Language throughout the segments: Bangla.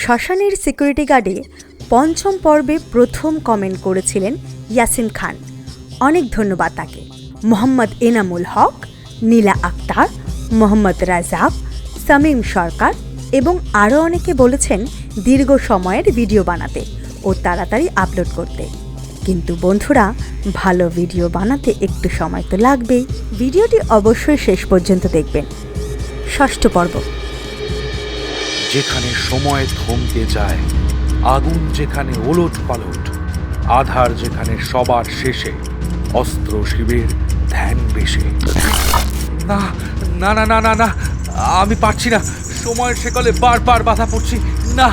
শ্মশানের সিকিউরিটি গার্ডে পঞ্চম পর্বে প্রথম কমেন্ট করেছিলেন ইয়াসিন খান। অনেক ধন্যবাদ তাকে। মোহাম্মদ এনামুল হক, নীলা আক্তার, মোহাম্মদ রাজাক, সামিম সরকার এবং আরও অনেকে বলেছেন দীর্ঘ সময়ের ভিডিও বানাতে ও তাড়াতাড়ি আপলোড করতে। কিন্তু বন্ধুরা, ভালো ভিডিও বানাতে একটু সময় তো লাগবেই। ভিডিওটি অবশ্যই শেষ পর্যন্ত দেখবেন। ষষ্ঠ পর্ব। যেখানে সময় থমকে যায়, আগুন যেখানে ওলট পালট, আধার যেখানে সবার শেষে, অস্ত্র শিবের ধ্যান বেশে। না না না না না না, আমি পারছি না, সময়ের সেকলে বারবার বাধা পড়ছি। না,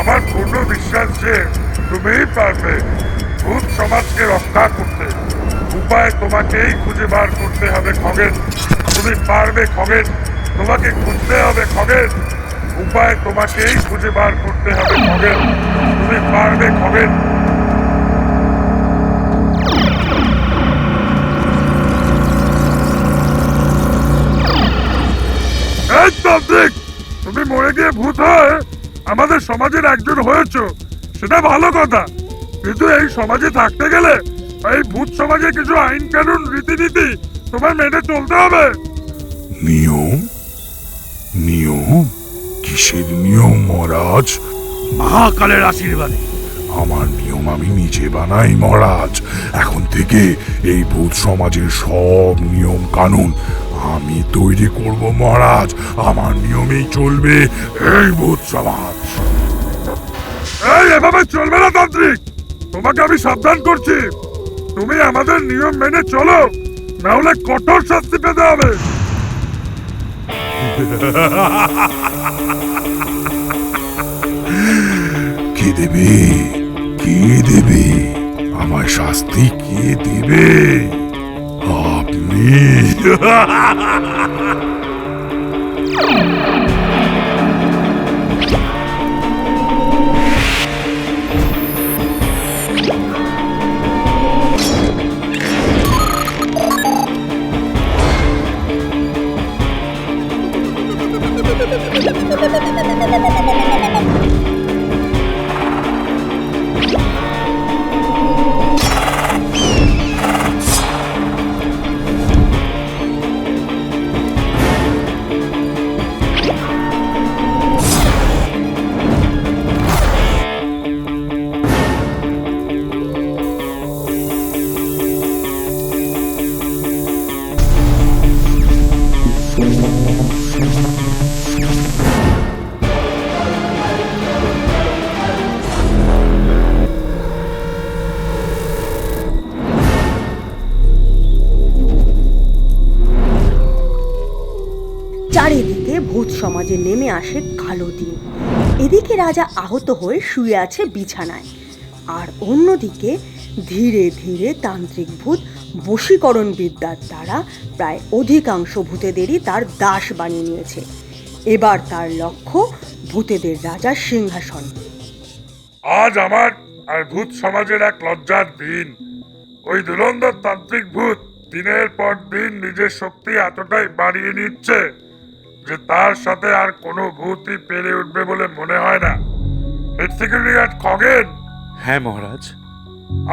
আমার পূর্ণ বিশ্বাস যে তুমিই পারবে ভূত সমাজকে রক্ষা করতে। উপায় তোমাকেই খুঁজে বার করতে হবে খগেন। তুমি পারবে খগেন, তোমাকে খুঁজতে হবে খগেন। উপায় তোমাকেই খুঁজে বার করতে হবে খগেন, তুমি পারবে খগেন। এই তান্ত্রিক, তুমি মরে গিয়ে ভূত হয়ে আমাদের সমাজের একজন হয়েছ, সেটা ভালো কথা, কিন্তু এই সমাজে থাকতে গেলে এই ভূত সমাজে কিছু আইন কানুন রীতিনীতি তোমার মেনে চলতে হবে। নিয়ম? নিয়ম? কিসের নিয়ম মহারাজ? মহাকালের আশীর্বাদে। আমার নিয়ম আমি নিজে বানাই মহারাজ। এখন থেকে এই ভূত সমাজের সব নিয়ম কানুন আমি তৈরি করব মহারাজ। আমার নিয়মেই চলবে এই ভূত সমাজ। এই এভাবে চলবে না তান্ত্রিক, তোমাকে আমি সাবধান করছি। তুমি আমাদের নিয়ম মেনে চলো, না হলে কঠোর শাস্তি পেতে হবে। কে দেবে? কে দেবে আমার শাস্তি? কে দেবে? আপনি। চারিদিকে ভূত সমাজে নেমে আসে কালো দিন। এদিকে রাজা আহত হয়ে শুয়ে আছে বিছানায়, আর অন্যদিকে ধীরে ধীরে তান্ত্রিক ভূত বশীকরণ বিদ্যার দ্বারা প্রায় অধিকাংশ ভূতেদেরই তার দাস বানিয়ে নিয়েছে। এবার তার লক্ষ্য ভূতেদের রাজার সিংহাসন। আজ আমার আর ভূত সমাজের এক লজ্জার দিন। ওই ধুরন্ধর তান্ত্রিক ভূত দিনের পর দিন নিজের শক্তি এতটাই বাড়িয়ে নিচ্ছে যে তার সাথে আর কোনো ভূতই পেরে উঠবে বলে মনে হয় না। Head security guard Khagen. হ্যাঁ মহারাজ।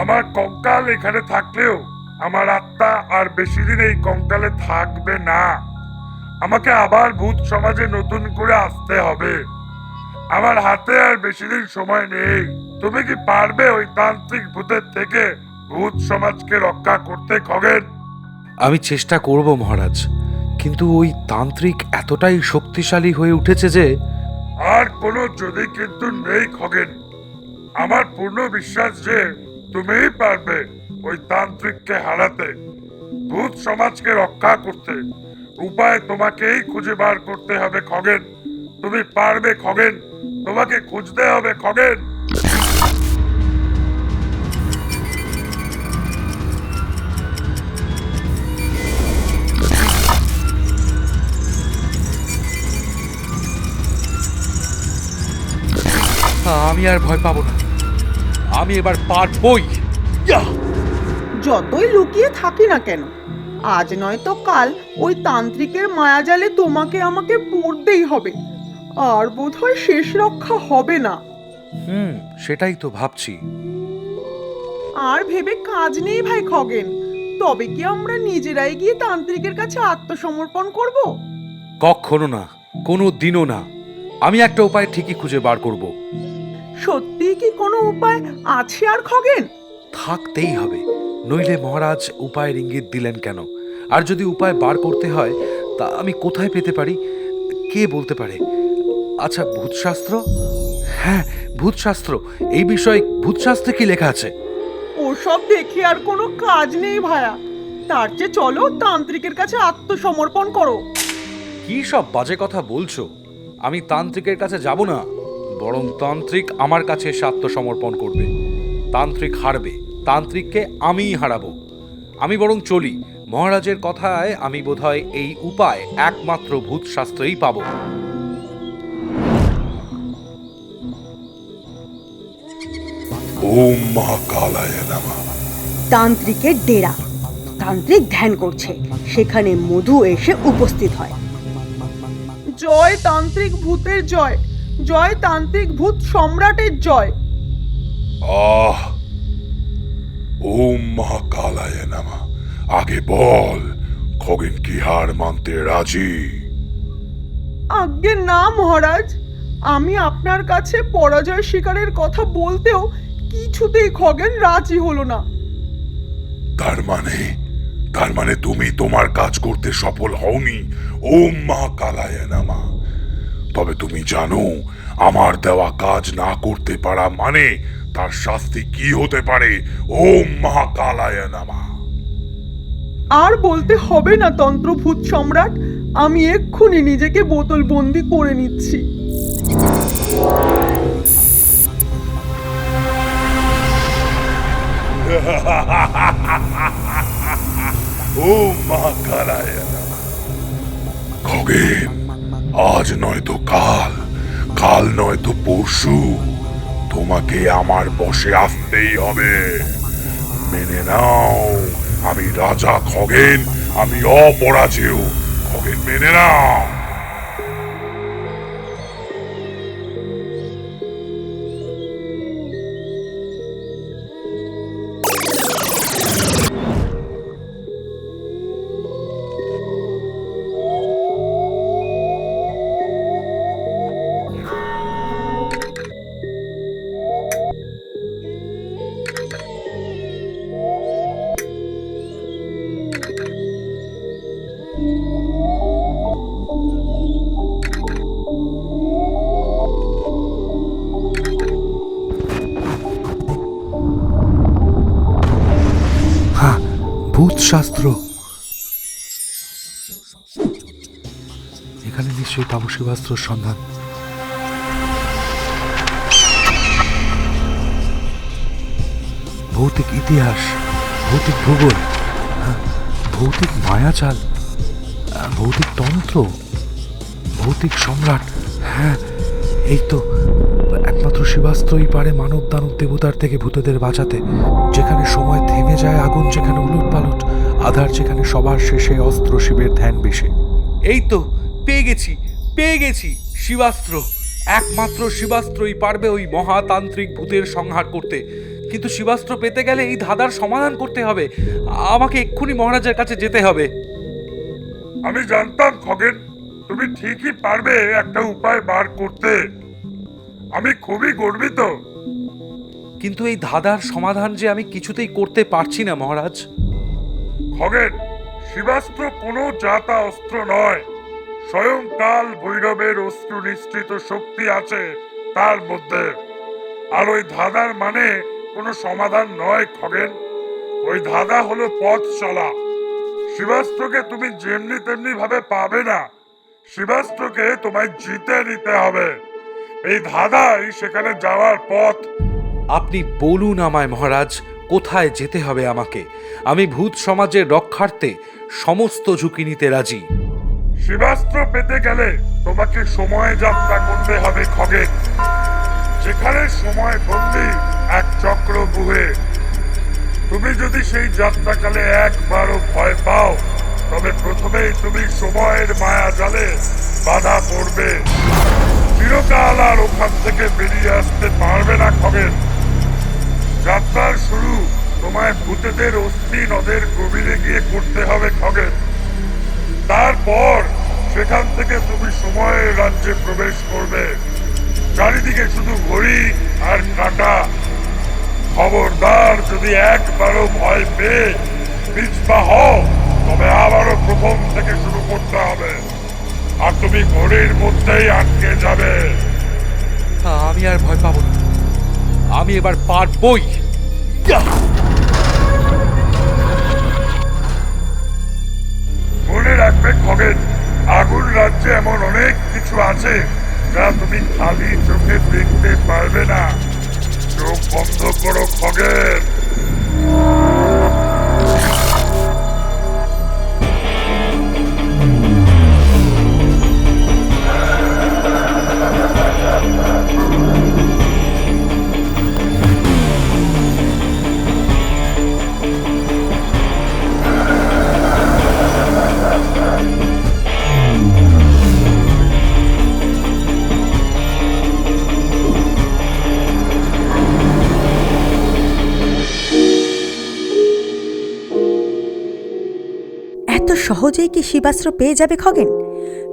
আমার কঙ্কাল এখানে থাকলেও আমার আত্মা আর বেশি দিন এই কঙ্কালে থাকবে না। আমাকে আবার ভূত সমাজে নতুন করে আসতে হবে। আমার হাতে আর বেশি দিন সময় নেই। তুমি কি পারবে ওই তান্ত্রিক ভূতের থেকে ভূত সমাজকে রক্ষা করতে খগেন? আমি চেষ্টা করব মহারাজ, কিন্তু ওই তান্ত্রিক এতটাই শক্তিশালী হয়ে উঠেছে যে। আর কোনো যদি কিন্তু নেই খগেন। আমার পূর্ণ বিশ্বাস যে তুমিই পারবে ওই তান্ত্রিককে হারাতে, ভূত সমাজকে রক্ষা করতে। উপায় তোমাকেই খুঁজে বার করতে হবে খগেন, তুমি পারবে খগেন, তোমাকে খুঁজতে হবে খগেন। আমি আর ভয় পাবো না, আমি এবার পারবই। যতই লুকিয়ে থাকি না কেন, আজ নয় তো কাল ওই তান্ত্রিকের মায়াজালে তোমাকে আমাকে পড়তেই হবে। আর বোধহয় শেষ রক্ষা হবে না। সেটাই তো ভাবছি। আর ভেবে কাজ নেই ভাই খগেন, তবে কি আমরা নিজেরাই গিয়ে তান্ত্রিকের কাছে আত্মসমর্পণ করব? কখনো না, কোনো দিনও না। আমি একটা উপায় ঠিকই খুঁজে বার করব। সত্যি কি কোনো উপায় আছে আর খগেন? থাকতেই হবে, নইলে মহারাজ উপায়ের ইঙ্গিত দিলেন কেন? আর যদি উপায় বার করতে হয়, তা আমি কোথায় পেতে পারি? কে বলতে পারে? আচ্ছা, ভূতশাস্ত্র? হ্যাঁ, ভূতশাস্ত্র। এই বিষয়ে ভূতশাস্ত্রে কি লেখা আছে? ওসব দেখে আর কোনো কাজ নেই ভায়া, তার চেয়ে চলো তান্ত্রিকের কাছে আত্মসমর্পণ করো। কি সব বাজে কথা বলছো? আমি তান্ত্রিকের কাছে যাব না, বরং তান্ত্রিক আমার কাছে এসে আত্মসমর্পণ করবে। তান্ত্রিক হারবে, তান্ত্রিককে আমিই হারাবো। আমি বরং চলি। মহারাজের কথায় আমি বোধহয় এই উপায় একমাত্র ভূতশাস্ত্রেই পাবো। ওম মহাকালায় নমঃ। তান্ত্রিকের ডেরা। তান্ত্রিক ধ্যান করছে, সেখানে মধু এসে উপস্থিত হয়। জয় তান্ত্রিক ভূতের জয়, জয় তান্ত্রিক ভূত সম্রাটের জয়। আহ, ওম মহাকালায় নমঃ। আগে বল, খগেন কি হার মানতে রাজি? আজ্ঞে না মহারাজ, আমি আপনার কাছে পরাজয় স্বীকারের কথা বলতেও কিছুতেই খগেন রাজি হলো না। তার মানে তুমি তোমার কাজ করতে সফল হওনি। ওম মহাকালায় নমঃ। তবে তুমি জানো আমার দেওয়া কাজ না করতে পারা মানে তার শাস্তি কি হতে পারে? ওম মহাকালায় নমঃ। আর বলতে হবে না তন্ত্রভূত সম্রাট, আমি এক্ষুনি নিজেকে বোতল বন্দি করে নিচ্ছি। ওম মহাকালায় নমঃ। খগেন, আজ নয়তো কাল, কাল নয়তো পরশু তোমাকে আমার বশে আসতেই হবে। মেনে নাও, আমি রাজা খগেন, আমি অপরাজেয়। খগেন, মেনে নাও। ভূতশাস্ত্র। এখানে নিশ্চয়ই পাবো শিবাস্ত্রর সন্ধান। ভৌতিক ইতিহাস, ভৌতিক ভূগোল, ভৌতিক মায়াজাল, ভৌতিক তন্ত্র, ভৌতিক সম্রাট। হ্যাঁ, এই তো একমাত্র শিবাস্ত্রই পারে মানব দানব দেবতার থেকে ভূতদের বাঁচাতে। যেখানে সময় থেমে যায়, আগুন যেখানে উলট পালট, আধার যেখানে সবার শেষে, অস্ত্র শিবের ধ্যান বেশে। এই তো পেয়ে গেছি শিবাস্ত্র। একমাত্র শিবাস্ত্রই পারবে ওই মহাতান্ত্রিক ভূতের সংহার করতে। কিন্তু শিবাস্ত্র পেতে গেলে এই ধাঁধার সমাধান করতে হবে। আমাকে এক্ষুনি মহারাজের কাছে যেতে হবে। আমি জানতাম খগেন, তুমি ঠিকই পারবে একটা উপায় বার করতে। আমি খুবই গর্বিত। কিন্তু এই ধাঁধার সমাধান যে আমি কিছুতেই করতে পারছি না মহারাজ। খগেন, শিবাস্ত্র কোনো জাতা অস্ত্র নয়। স্বয়ং কাল ভৈরবের অস্ত্র নিঃসৃত শক্তি আছে তার মধ্যে। আর ওই ধাঁধার মানে কোনো সমাধান নয় খগেন। ওই ধাঁধা হলো পথ চলা। শিবাস্ত্রকে তুমি যেমনি তেমনি ভাবে পাবে না। শিবাস্ত্রকে তোমায় জিতে নিতে হবে। এই ধাঁধাই সেখানে যাওয়ার পথ। আপনি বলুন আমায় মহারাজ, কোথায় যেতে হবে আমাকে? আমি ভূত সমাজের রক্ষার্থে সমস্ত ঝুঁকি নিতে রাজি। শিবাস্ত্র পেতে গেলে তোমাকে সময় যাত্রা করতে হবে খগেন। যেখানে সময় বন্দী এক চক্রব্যূহে। তুমি যদি সেই যাত্রাকালে একবারও ভয় পাও, তবে প্রথমেই তুমি সময়ের মায়া জালে বাধা পড়বে। চিরকাল আর ওখান থেকে বেরিয়ে আসতে পারবে না খগেন। যাত্রার শুরু তোমায় ভূতেদের অস্থি নদের গভীরে গিয়ে করতে হবে খগেন। তারপর সেখান থেকে তুমি সময়ের রাজ্যে প্রবেশ করবে। চারিদিকে শুধু ঘড়ি আর কাঁটা। খবরদার, যদি একবারও ভয় পেয়ে পিছপা হও তবে আবারও প্রথম থেকে শুরু করতে হবে, আর তুমি ঘড়ির মধ্যেই আটকে যাবে। আমি আর ভয় পাবো না, আমি এবার পারবই। মনে রাখবে খগেন, আগুন রাজ্যে এমন অনেক কিছু আছে যা তুমি খালি চোখে দেখতে পারবে না। চোখ বন্ধ করো খগেন। এত সহজেই কি শিবাস্ত্র পেয়ে যাবে খগেন,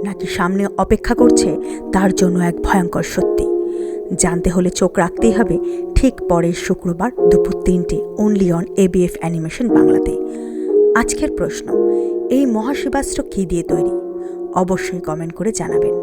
নাকি সামনে অপেক্ষা করছে তার জন্য এক ভয়ঙ্কর সত্যি? জানতে হলে চোখ রাখতেই হবে ঠিক পরের শুক্রবার দুপুর 3টে, অনলি অন ABF অ্যানিমেশন বাংলাতে। আজকের প্রশ্ন, এই মহাশিবাস্ত্র কী দিয়ে তৈরি? অবশ্যই কমেন্ট করে জানাবেন।